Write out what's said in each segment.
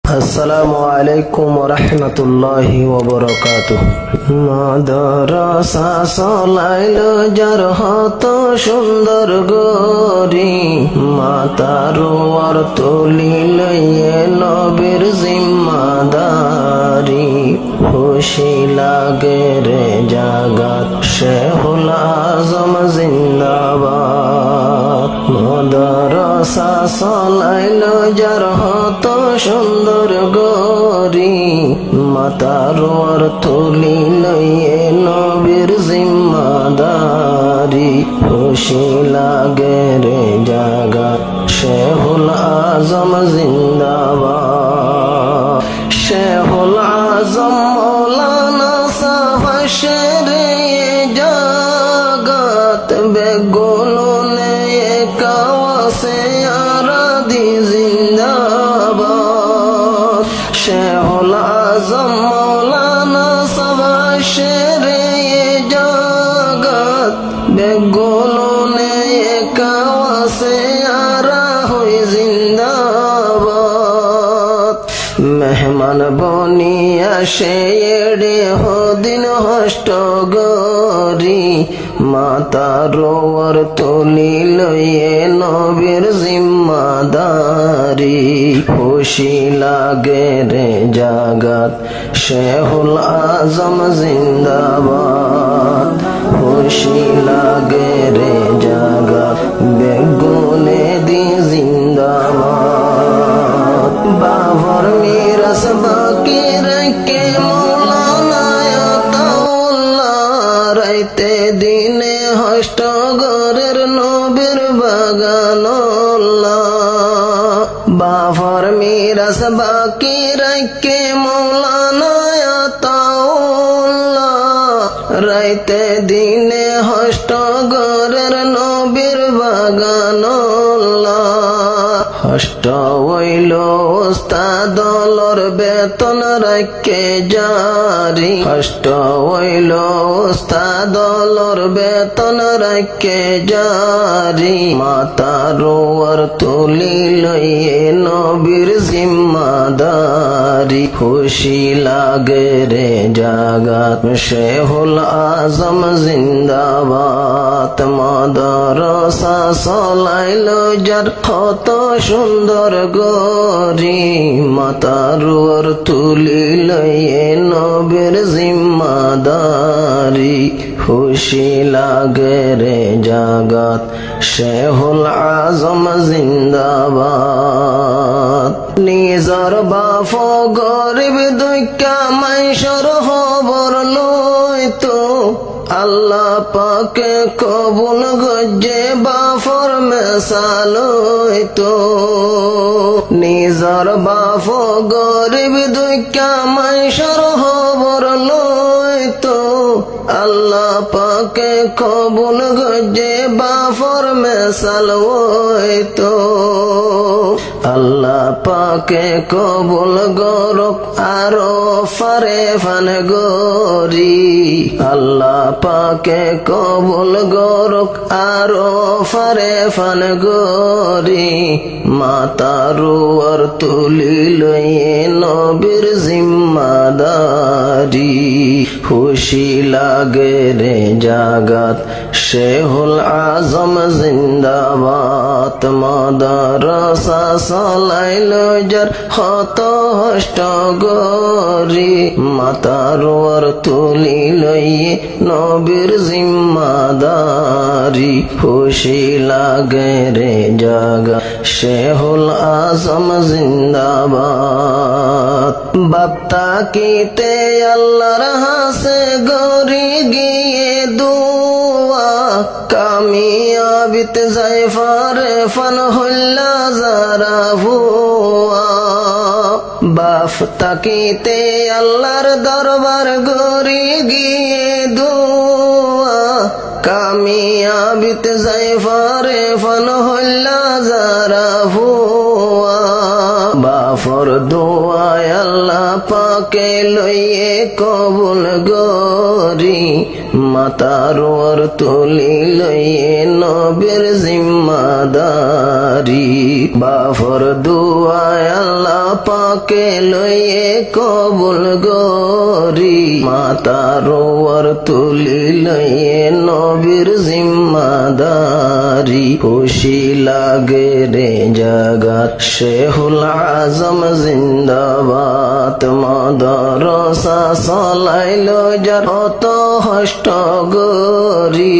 আসসালামু আলাইকুম ওয়া রাহমাতুল্লাহি ওয়া বারাকাতুহু। মাদ্রাসা চলাইলো যার হত সুন্দর গরি, মাতার ওয়ার তুলিলে নবীর জিম্মাদারি। খুশি লাগে রে জাগাত শেহুল আজম জিন্দাবাদ। মাদ্রাসা চলাইলো যার হত সুন্দর গরি, মাতার ওয়ার তুলিলে নবীর জিম্মাদারি। খুশি লাগে রে জাগাত শেহুল আজম জিন্দাবাদ। শেহুল আজম মৌলানা সাহসেরে জাগাত বেগুনে কাওয়াসে আরাদি জিন্দাবাদ। শেহুল আজম মৌলানা সাহসেরে জাগাত বেগুনে কাওয়াসে আরা হই জিন্দাবাদ। মেহমান বনিয়া সে এড়ে হদিন হষ্ট গরি, মাতার ওয়ার তুলিল নবীর জিম্মাদারি। খুশি লাগে রে জাগাত শেহুল আজম জিন্দাবাদ। খুশি লাগে রে জাগাত বেগুনে দি জিন্দাবাদ। বাবর মিরাস বাকি রেখে মৌলানা আতাউল্লাহ, রাইতে দিনে হষ্ট গরের নবীর বাগানুল্লাহ। বাবর মিরাস বাকি রেখে মৌলানা আতাউল্লাহ, রাইতে দিনে হষ্ট গরের নবীর বাগানুল্লাহ। হষ্ট হইল ওস্তাদলর বেতন রাখে জারি, হষ্ট হইল ওস্তাদলর বেতন রাখে জারি। মাতার ওয়ার তুলিল নবীর জিম্মাদারি। খুশি লাগে রে জাগাত শেহুল আজম জিন্দাবাদ। মাদ্রাসা চলাইল যার হত সুন্দর গরি, মাতার ওয়ার তুলিল নবীর জিম্মাদারি। খুশি লাগে রে জাগাত শেহুল আজম জিন্দাবাদ। নিজর বাপ গরিব দুঃখা মাইশর খবর লইতো, আল্লাহ পাকে কবুল গজ্জে বাফর মেসাল হইতো। নিজর বাপ গরিব দুঃখা মাইশর খবর লইতো, আল্লাহ পাকে কবুল গজ্জে বাফর মেসাল হইতো। আল্লাহ পাকে কবুল গরক আরো ফারে ফান গরি, আল্লাহ পাকে কবুল গরক আরো ফারে ফান গরি। মাতার ওয়ার তুলিল নবীর জিম্মাদারি। খুশি লাগে রে জাগাত শেহুল আজম জিন্দাবাদ। মাদ্রাসা চলাইল যার হত হষ্ট গরি, মাতার ওয়ার তুলিল নবীর জিম্মাদারি। খুশি লাগে রে জাগাত শেহুল আজম জিন্দাবাদ। বাপ্তা কিতে আল্লাহর হাসে গরি গিয়ে দুয়া, কামিয়াবিত যায় ফারে ফান হল্লা যারা ভুয়া। বাপ তাকিতে আল্লাহর দরবার গরি গিয়ে দুয়া, কামিয়াবিত যায় ফারে ফান হল্লা যারা ভুয়া। বাফর দোয়ায় আল্লাহ পাকে লইয়ে কবুল গরি মাতার ওর তুলি লইয়ে নবীর জিম্মাদারি বাফর দোয়ায় আল্লাহ পাকে লইয়ে কবুল গরি মাতার ওর তুলি লইয়ে নবীর জিম্মাদারি খুশি লাগে রে জাগাত শেহুল আজম জিন্দাবাদ মাদ্রাসা চলাইলো যার অত হষ্ট গরি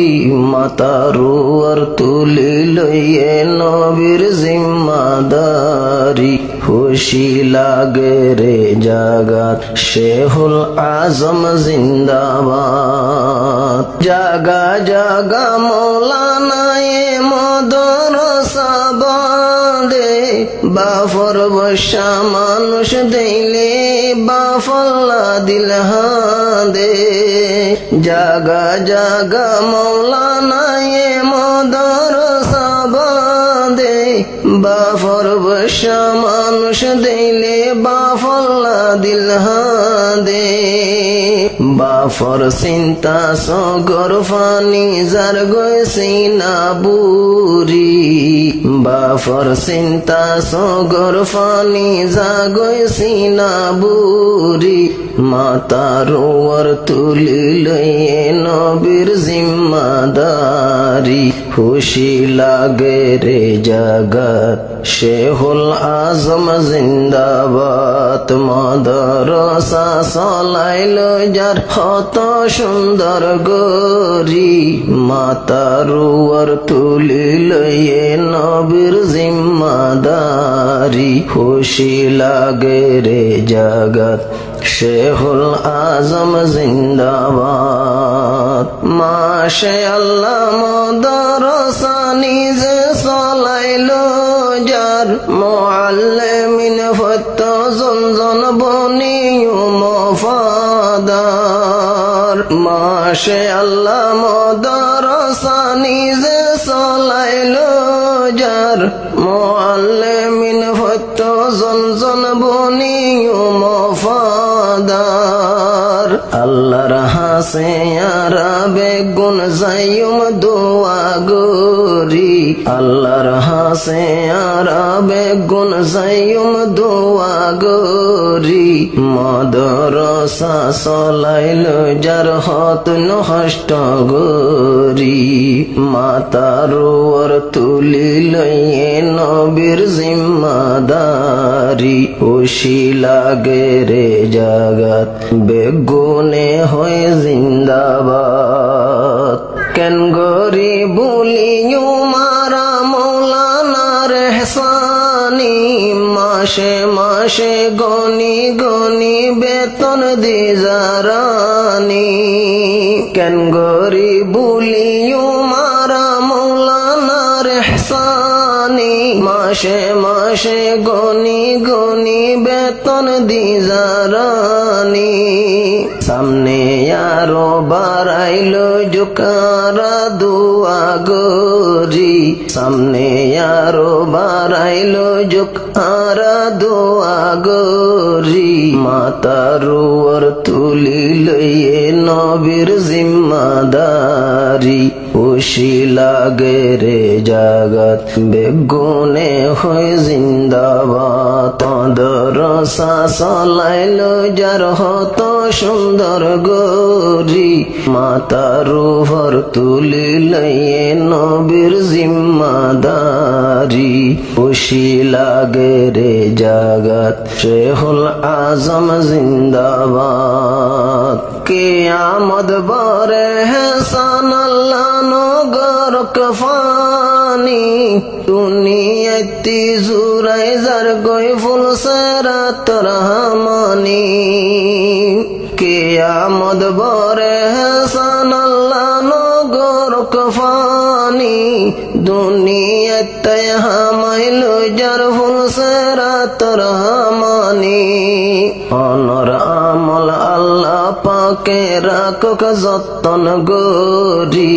মাতার ওর তুলি লইয়ে নবীর জিম্মাদারি খুশি লাগে রে জাগাত শেহুল আজম জিন্দাবাদ জাগা জাগা মৌলানা এ মাদ্রাসা বাঁধে বাফর বর্ষা মানুষ দিলে বাফল্লা দিল হাঁদে জাগা জাগা মৌলানা এ মাদ্রাসা বাঁধে বাফর বর্ষা মানুষ দিলে বাফল্লা দিল হাঁদে বাফর চিন্তা সগর ফানি যার গৈছি না বুড়ি বাফর চিন্তা সগর ফানি যা গৈছি না বুড়ি মাতার ওর তুলি লইয়ে নবীর জিম্মাদারি খুশি লাগে রে জাগাত শেহুল আজম জিন্দাবাদ মাদ্রাসা চলাইলো যার কত সুন্দর গরি মাতার ওর তুলি লইয়ে নবীর জিম্মাদারি খুশি লাগে রে জাগাত শেহুল আজম জিন্দাবাদ মাশে আল্লাহ মাদ্রাসা নিজে চলাইলো যার মুআল্লিমিন ফত জন বনিয়ু মফাদার মাশে আল্লাহ মাদ্রাসা নিজে চলাইলো যার মুআল্লিমিন ফত জন বনিয়ু মফাদার আল্লাহর হাসে আরাবে গুণ যাইম দোয়া গরি আল্লাহর হাসে আরাবে গুণ যাইম দোয়া গরি মাদ্রাসা চলাইলো যার হত নষ্ট গরি মাতার ওর তুলি লইয়ে নবীর জিম্মাদারি খুশি লাগে রে জাগাত বেগুনে হয়ে জিন্দাবাদ কেন গরি বলিও মারা মৌলানার এহসানি মাসে মাসে গনি গনি বেতন দি জারানি কেন গরি বলিও মারা মৌলানার এহসানি মাসে মাসে গনি গনি বেতন দি জারানি সামনে আরো বাড়াইলো জোকারা দোয়া গরি সামনে আরো বাড়াইলো জোকারা দোয়া গরি মাতার ওর তুলি লইয়ে নবীর জিম্মাদারি খুশি লাগে রে জাগাত বেগুনে হয়ে জিন্দাবাদ মাদ্রাসা চলাইলো যার হত সুন্দর গরি মাতার ওর তুলি লইয়ে নবীর জিম্মাদারি খুশি লাগে রে জাগাত শেহুল আজম জিন্দাবাদ কিয়ামত বরে হেসান আল্লাহ নগর কফানি দুনিয়াতি জুরাই যার গই ফুল সেরাত রহমানি কিয়ামত বরে হেসান আল্লাহ নগর কফানি দুনিয়াতে হামাইলো যার ফুল সেরাত রহমানি অনর আমল আল্লাহ পাকে রাখক যতন গরি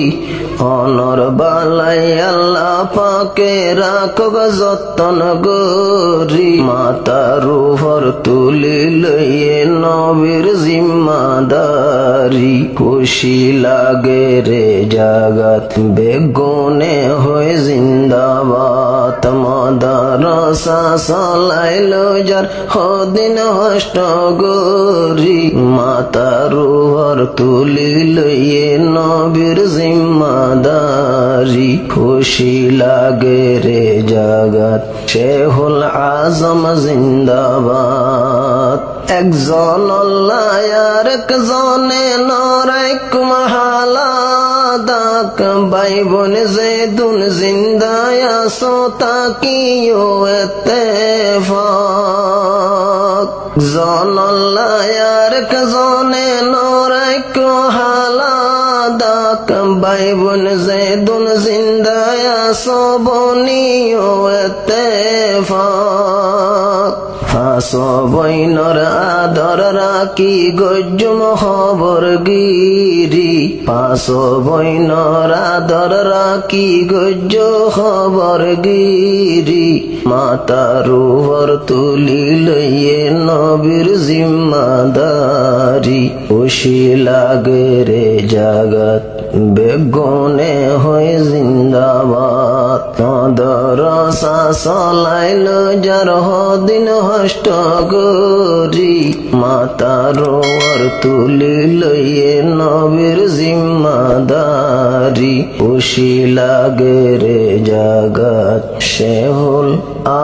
অনর বালাই আল্লাহ পাকে রাখব যতন গরি মাতার উপর তুলি লইয়ে নবীর জিম্মাদারি খুশি লাগে রে জাগাত বেগুনে হয়ে জিন্দাবাদ মাদ্রাসা চালাইল যার হদিন হষ্ট গরি মাতার উপর তুলি লইয়ে নবীর জিম্মাদারি খুশি লাগে রে জাগাত শেহুল আজম জিন্দাবাদ একজন আল্লাহ আর একজনে নরাইক মাহালাদাক ভাই বোন জেদুন জিন্দায় আসো তাকিও ইত্তেফাক জন আল্লাহ আর একজনে নরাইক মাহালাদাক ভাই বোন জেদুন জিন্দায় আসো বনিও ইত্তেফাক ফাঁসো বইনর আদর রাখি গজ্জুম খবর গিরি ফাঁসো বইনর আদর রাখি গজ্জ খবর গিরি মাতার উপর তুলি লইয়ে নবীর জিম্মাদারি খুশি লাগে রে জাগাত বেগুনে হয়ে জিন্দাবাদ মাদ্রাসা চালাইল যার হদিন হষ্ট গরি মাতার উপর তুলি লইয়ে নবীর জিম্মাদারি খুশি লাগে রে জাগাত শেহুল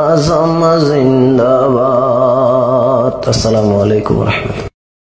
আজম জিন্দাবাদ। আসসালামু আলাইকুম ওয়া রাহমাতুল্লাহ।